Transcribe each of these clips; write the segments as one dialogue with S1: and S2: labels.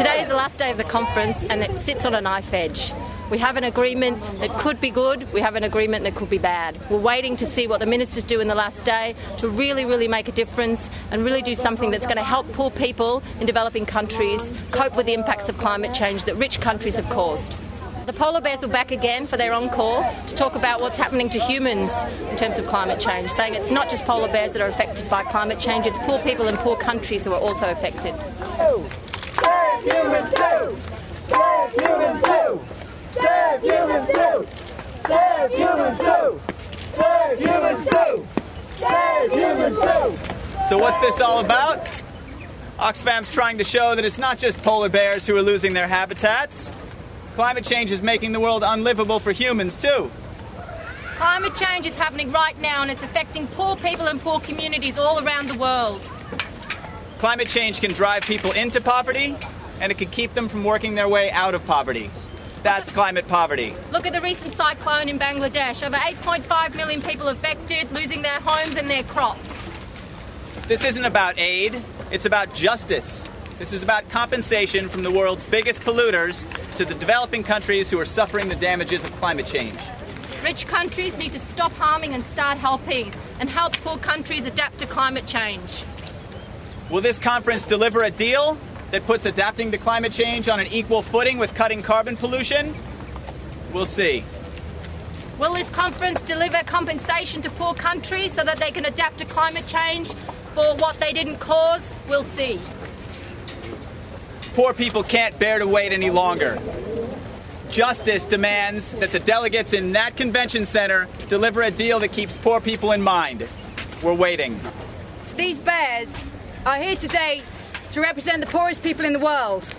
S1: Today is the last day of the conference and it sits on a knife edge. We have an agreement that could be good, we have an agreement that could be bad. We're waiting to see what the ministers do in the last day to really make a difference and really do something that's going to help poor people in developing countries cope with the impacts of climate change that rich countries have caused. The polar bears were back again for their encore to talk about what's happening to humans in terms of climate change, saying it's not just polar bears that are affected by climate change, it's poor people in poor countries who are also affected.
S2: Save humans too! Save humans too! Save humans too! Save humans too! Save humans too! Save humans too!
S3: So what's this all about? Oxfam's trying to show that it's not just polar bears who are losing their habitats. Climate change is making the world unlivable for humans too.
S1: Climate change is happening right now and it's affecting poor people and poor communities all around the world.
S3: Climate change can drive people into poverty and it can keep them from working their way out of poverty. That's climate poverty.
S1: Look at the recent cyclone in Bangladesh. Over 8.5 million people affected, losing their homes and their crops.
S3: This isn't about aid, it's about justice. This is about compensation from the world's biggest polluters to the developing countries who are suffering the damages of climate change.
S1: Rich countries need to stop harming and start helping and help poor countries adapt to climate change.
S3: Will this conference deliver a deal that puts adapting to climate change on an equal footing with cutting carbon pollution? We'll see.
S1: Will this conference deliver compensation to poor countries so that they can adapt to climate change for what they didn't cause? We'll see.
S3: Poor people can't bear to wait any longer. Justice demands that the delegates in that convention center deliver a deal that keeps poor people in mind. We're waiting.
S4: These bears are here today to represent the poorest people in the world.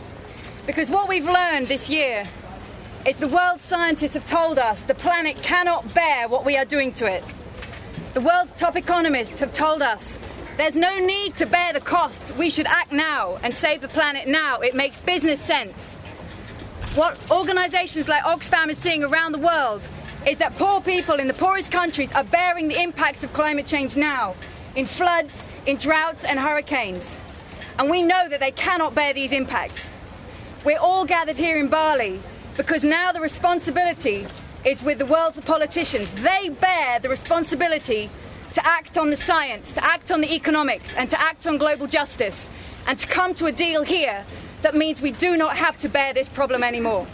S4: Because what we've learned this year is the world's scientists have told us the planet cannot bear what we are doing to it. The world's top economists have told us there's no need to bear the cost. We should act now and save the planet now. It makes business sense. What organisations like Oxfam are seeing around the world is that poor people in the poorest countries are bearing the impacts of climate change now, in floods, in droughts and hurricanes. And we know that they cannot bear these impacts. We're all gathered here in Bali because now the responsibility is with the world's politicians. They bear the responsibility to act on the science, to act on the economics, and to act on global justice, and to come to a deal here that means we do not have to bear this problem anymore.